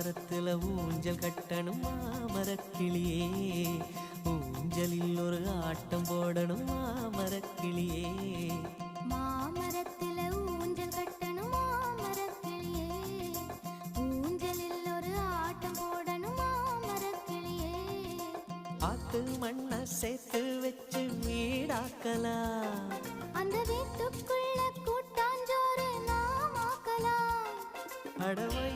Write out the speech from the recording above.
மாமரத்துல ஊஞ்சல் கட்டணும் மாமரக்கிளியே, ஊஞ்சலில் ஒரு ஆட்டம் போடணும் மாமரக்கிளியே. மாமரத்துல ஊஞ்சல் கட்டணும் மாமரக்கிளியே, ஊஞ்சலில் ஒரு ஆட்டம் போடணும் மாமரக்கிளியே. ஆத்து மண்ண சேர்த்து வச்சு வீடாக்கலாம், அந்த வீட்டுக்குள்ள கூட்டாஞ்சோறு நாம் ஆக்கலாம். அடவை